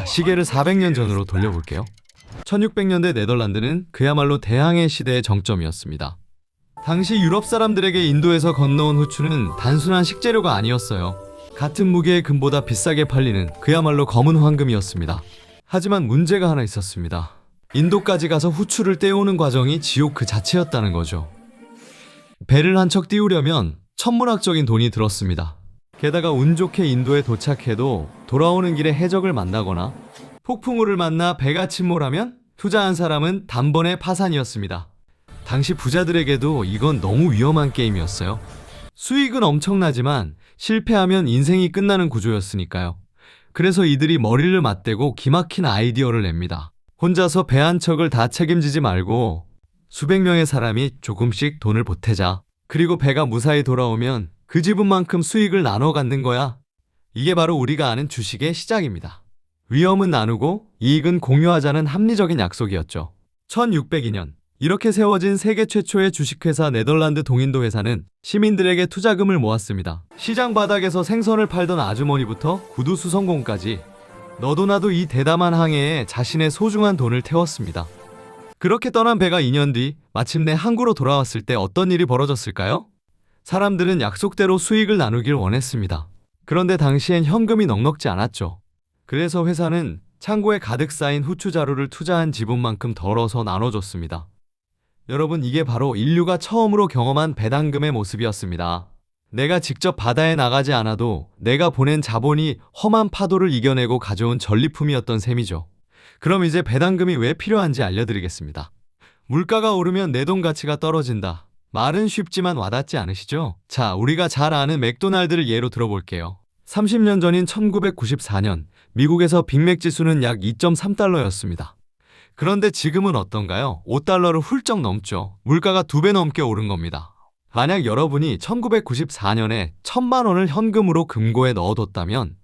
자, 시계를 400년 전으로 돌려볼게요. 1600년대 네덜란드는 그야말로 대항해 시대의 정점이었습니다. 당시 유럽 사람들에게 인도에서 건너온 후추는 단순한 식재료가 아니었어요. 같은 무게의 금보다 비싸게 팔리는 그야말로 검은 황금이었습니다. 하지만 문제가 하나 있었습니다. 인도까지 가서 후추를 떼오는 과정이 지옥 그 자체였다는 거죠. 배를 한 척 띄우려면 천문학적인 돈이 들었습니다. 게다가 운 좋게 인도에 도착해도 돌아오는 길에 해적을 만나거나 폭풍우를 만나 배가 침몰하면 투자한 사람은 단번에 파산이었습니다. 당시 부자들에게도 이건 너무 위험한 게임이었어요. 수익은 엄청나지만 실패하면 인생이 끝나는 구조였으니까요. 그래서 이들이 머리를 맞대고 기막힌 아이디어를 냅니다. 혼자서 배 한 척을 다 책임지지 말고 수백 명의 사람이 조금씩 돈을 보태자. 그리고 배가 무사히 돌아오면 그 지분만큼 수익을 나눠 갖는 거야. 이게 바로 우리가 아는 주식의 시작입니다. 위험은 나누고 이익은 공유하자는 합리적인 약속이었죠. 1602년 이렇게 세워진 세계 최초의 주식회사 네덜란드 동인도 회사는 시민들에게 투자금을 모았습니다. 시장 바닥에서 생선을 팔던 아주머니부터 구두 수성공까지 너도 나도 이 대담한 항해에 자신의 소중한 돈을 태웠습니다. 그렇게 떠난 배가 2년 뒤 마침내 항구로 돌아왔을 때 어떤 일이 벌어졌을까요? 사람들은 약속대로 수익을 나누길 원했습니다. 그런데 당시엔 현금이 넉넉지 않았죠. 그래서 회사는 창고에 가득 쌓인 후추 자루를 투자한 지분만큼 덜어서 나눠줬습니다. 여러분, 이게 바로 인류가 처음으로 경험한 배당금의 모습이었습니다. 내가 직접 바다에 나가지 않아도 내가 보낸 자본이 험한 파도를 이겨내고 가져온 전리품이었던 셈이죠. 그럼 이제 배당금이 왜 필요한지 알려드리겠습니다. 물가가 오르면 내 돈 가치가 떨어진다. 말은 쉽지만 와닿지 않으시죠? 자, 우리가 잘 아는 맥도날드를 예로 들어볼게요. 30년 전인 1994년 미국에서 빅맥 지수는 약 2.3달러였습니다. 그런데 지금은 어떤가요? 5달러를 훌쩍 넘죠. 물가가 2배 넘게 오른 겁니다. 만약 여러분이 1994년에 1000만 원을 현금으로 금고에 넣어뒀다면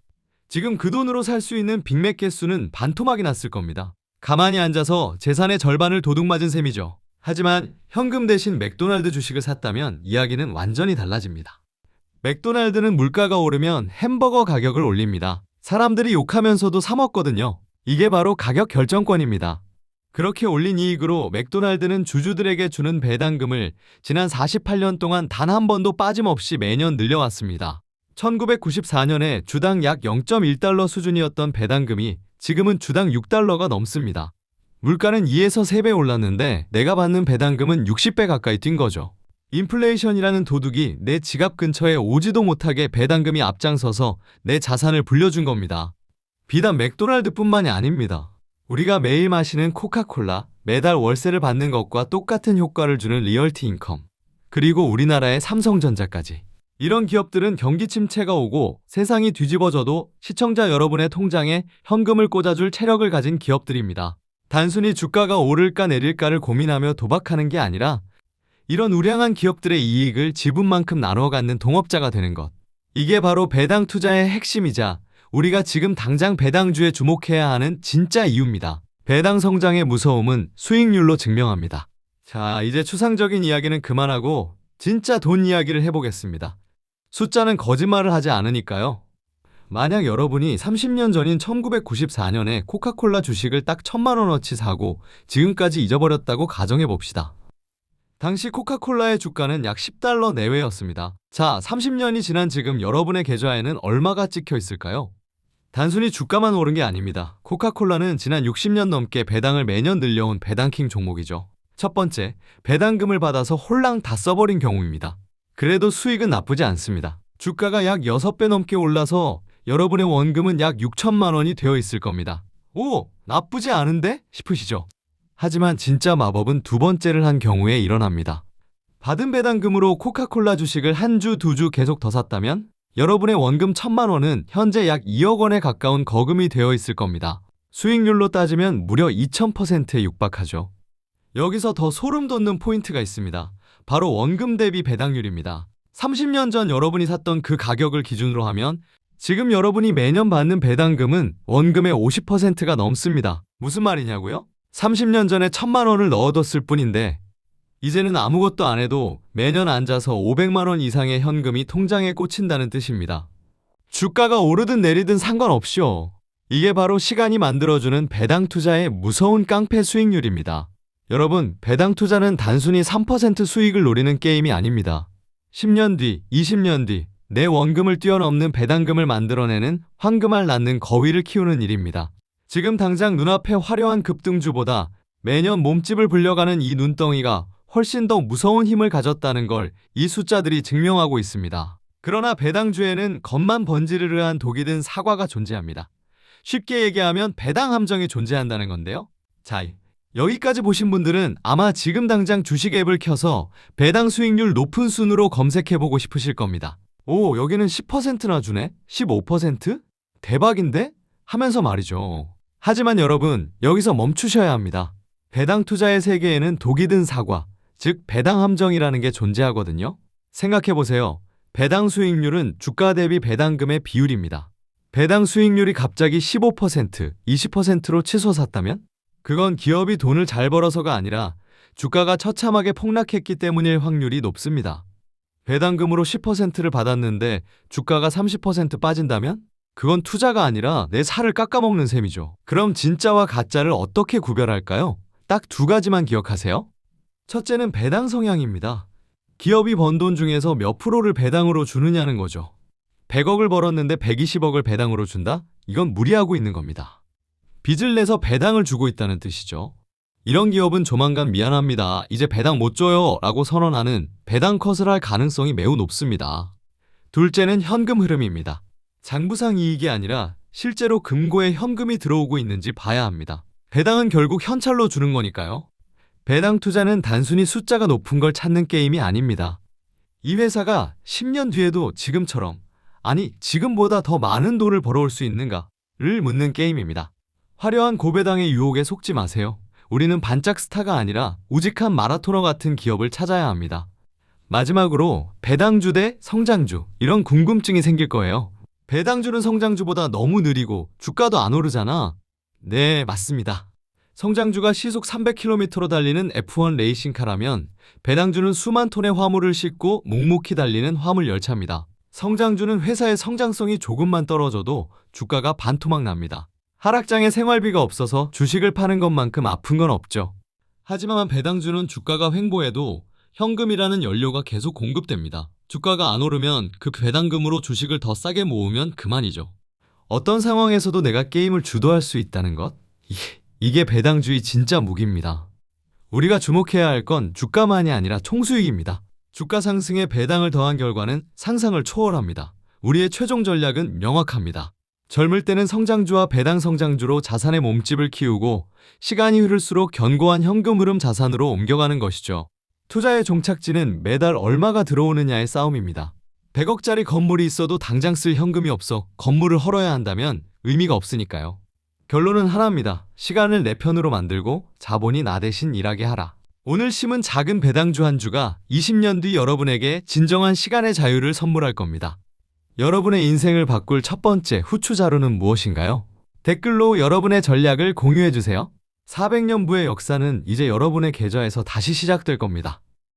지금 그 돈으로 살 수 있는 빅맥 개수는 반토막이 났을 겁니다. 가만히 앉아서 재산의 절반을 도둑맞은 셈이죠. 하지만 현금 대신 맥도날드 주식을 샀다면 이야기는 완전히 달라집니다. 맥도날드는 물가가 오르면 햄버거 가격을 올립니다. 사람들이 욕하면서도 사 먹거든요. 이게 바로 가격 결정권입니다. 그렇게 올린 이익으로 맥도날드는 주주들에게 주는 배당금을 지난 48년 동안 단 한 번도 빠짐없이 매년 늘려왔습니다. 1994년에 주당 약 0.1달러 수준이었던 배당금이 지금은 주당 6달러가 넘습니다. 물가는 2에서 3배 올랐는데 내가 받는 배당금은 60배 가까이 뛴 거죠. 인플레이션이라는 도둑이 내 지갑 근처에 오지도 못하게 배당금이 앞장서서 내 자산을 불려준 겁니다. 비단 맥도날드뿐만이 아닙니다. 우리가 매일 마시는 코카콜라, 매달 월세를 받는 것과 똑같은 효과를 주는 리얼티 인컴, 그리고 우리나라의 삼성전자까지. 이런 기업들은 경기 침체가 오고 세상이 뒤집어져도 시청자 여러분의 통장에 현금을 꽂아줄 체력을 가진 기업들입니다. 단순히 주가가 오를까 내릴까를 고민하며 도박하는 게 아니라 이런 우량한 기업들의 이익을 지분만큼 나눠 갖는 동업자가 되는 것. 이게 바로 배당 투자의 핵심이자 우리가 지금 당장 배당주에 주목해야 하는 진짜 이유입니다. 배당 성장의 무서움은 수익률로 증명합니다. 자, 이제 추상적인 이야기는 그만하고 진짜 돈 이야기를 해보겠습니다. 숫자는 거짓말을 하지 않으니까요. 만약 여러분이 30년 전인 1994년에 코카콜라 주식을 딱 1000만 원어치 사고 지금까지 잊어버렸다고 가정해봅시다. 당시 코카콜라의 주가는 약 10달러 내외였습니다. 자, 30년이 지난 지금 여러분의 계좌에는 얼마가 찍혀 있을까요? 단순히 주가만 오른 게 아닙니다. 코카콜라는 지난 60년 넘게 배당을 매년 늘려온 배당킹 종목이죠. 첫 번째, 배당금을 받아서 홀랑 다 써버린 경우입니다. 그래도 수익은 나쁘지 않습니다. 주가가 약 6배 넘게 올라서 여러분의 원금은 약 6천만 원이 되어 있을 겁니다. 오, 나쁘지 않은데? 싶으시죠? 하지만 진짜 마법은 두 번째를 한 경우에 일어납니다. 받은 배당금으로 코카콜라 주식을 한 주, 두 주 계속 더 샀다면 여러분의 원금 1000만 원은 현재 약 2억 원에 가까운 거금이 되어 있을 겁니다. 수익률로 따지면 무려 2000%에 육박하죠. 여기서 더 소름 돋는 포인트가 있습니다. 바로 원금 대비 배당률입니다. 30년 전 여러분이 샀던 그 가격을 기준으로 하면 지금 여러분이 매년 받는 배당금은 원금의 50%가 넘습니다. 무슨 말이냐고요? 30년 전에 1000만 원을 넣어뒀을 뿐인데 이제는 아무것도 안 해도 매년 앉아서 500만 원 이상의 현금이 통장에 꽂힌다는 뜻입니다. 주가가 오르든 내리든 상관없이요. 이게 바로 시간이 만들어주는 배당 투자의 무서운 깡패 수익률입니다. 여러분, 배당 투자는 단순히 3% 수익을 노리는 게임이 아닙니다. 10년 뒤, 20년 뒤, 내 원금을 뛰어넘는 배당금을 만들어내는 황금알 낳는 거위를 키우는 일입니다. 지금 당장 눈앞의 화려한 급등주보다 매년 몸집을 불려가는 이 눈덩이가 훨씬 더 무서운 힘을 가졌다는 걸 이 숫자들이 증명하고 있습니다. 그러나 배당주에는 겉만 번지르르한 독이 든 사과가 존재합니다. 쉽게 얘기하면 배당 함정이 존재한다는 건데요. 자, 여기까지 보신 분들은 아마 지금 당장 주식 앱을 켜서 배당 수익률 높은 순으로 검색해보고 싶으실 겁니다. 오, 여기는 10%나 주네? 15%? 대박인데? 하면서 말이죠. 하지만 여러분, 여기서 멈추셔야 합니다. 배당 투자의 세계에는 독이 든 사과, 즉 배당 함정이라는 게 존재하거든요. 생각해보세요. 배당 수익률은 주가 대비 배당금의 비율입니다. 배당 수익률이 갑자기 15%, 20%로 치솟았다면? 그건 기업이 돈을 잘 벌어서가 아니라 주가가 처참하게 폭락했기 때문일 확률이 높습니다. 배당금으로 10%를 받았는데 주가가 30% 빠진다면? 그건 투자가 아니라 내 살을 깎아먹는 셈이죠. 그럼 진짜와 가짜를 어떻게 구별할까요? 딱 두 가지만 기억하세요. 첫째는 배당 성향입니다. 기업이 번 돈 중에서 몇 프로를 배당으로 주느냐는 거죠. 100억을 벌었는데 120억을 배당으로 준다? 이건 무리하고 있는 겁니다. 빚을 내서 배당을 주고 있다는 뜻이죠. 이런 기업은 조만간 미안합니다. 이제 배당 못 줘요 라고 선언하는 배당 컷을 할 가능성이 매우 높습니다. 둘째는 현금 흐름입니다. 장부상 이익이 아니라 실제로 금고에 현금이 들어오고 있는지 봐야 합니다. 배당은 결국 현찰로 주는 거니까요. 배당 투자는 단순히 숫자가 높은 걸 찾는 게임이 아닙니다. 이 회사가 10년 뒤에도 지금처럼, 아니 지금보다 더 많은 돈을 벌어올 수 있는가를 묻는 게임입니다. 화려한 고배당의 유혹에 속지 마세요. 우리는 반짝 스타가 아니라 우직한 마라토너 같은 기업을 찾아야 합니다. 마지막으로 배당주 대 성장주, 이런 궁금증이 생길 거예요. 배당주는 성장주보다 너무 느리고 주가도 안 오르잖아. 네, 맞습니다. 성장주가 시속 300km로 달리는 F1 레이싱카라면 배당주는 수만 톤의 화물을 싣고 묵묵히 달리는 화물 열차입니다. 성장주는 회사의 성장성이 조금만 떨어져도 주가가 반토막 납니다. 하락장에 생활비가 없어서 주식을 파는 것만큼 아픈 건 없죠. 하지만 배당주는 주가가 횡보해도 현금이라는 연료가 계속 공급됩니다. 주가가 안 오르면 그 배당금으로 주식을 더 싸게 모으면 그만이죠. 어떤 상황에서도 내가 게임을 주도할 수 있다는 것? 이게 배당주의 진짜 무기입니다. 우리가 주목해야 할 건 주가만이 아니라 총수익입니다. 주가 상승에 배당을 더한 결과는 상상을 초월합니다. 우리의 최종 전략은 명확합니다. 젊을 때는 성장주와 배당 성장주로 자산의 몸집을 키우고 시간이 흐를수록 견고한 현금 흐름 자산으로 옮겨가는 것이죠. 투자의 종착지는 매달 얼마가 들어오느냐의 싸움입니다. 100억짜리 건물이 있어도 당장 쓸 현금이 없어 건물을 헐어야 한다면 의미가 없으니까요. 결론은 하나입니다. 시간을 내 편으로 만들고 자본이 나 대신 일하게 하라. 오늘 심은 작은 배당주 한 주가 20년 뒤 여러분에게 진정한 시간의 자유를 선물할 겁니다. 여러분의 인생을 바꿀 첫 번째 후추 자루는 무엇인가요? 댓글로 여러분의 전략을 공유해주세요. 400년 부의 역사는 이제 여러분의 계좌에서 다시 시작될 겁니다.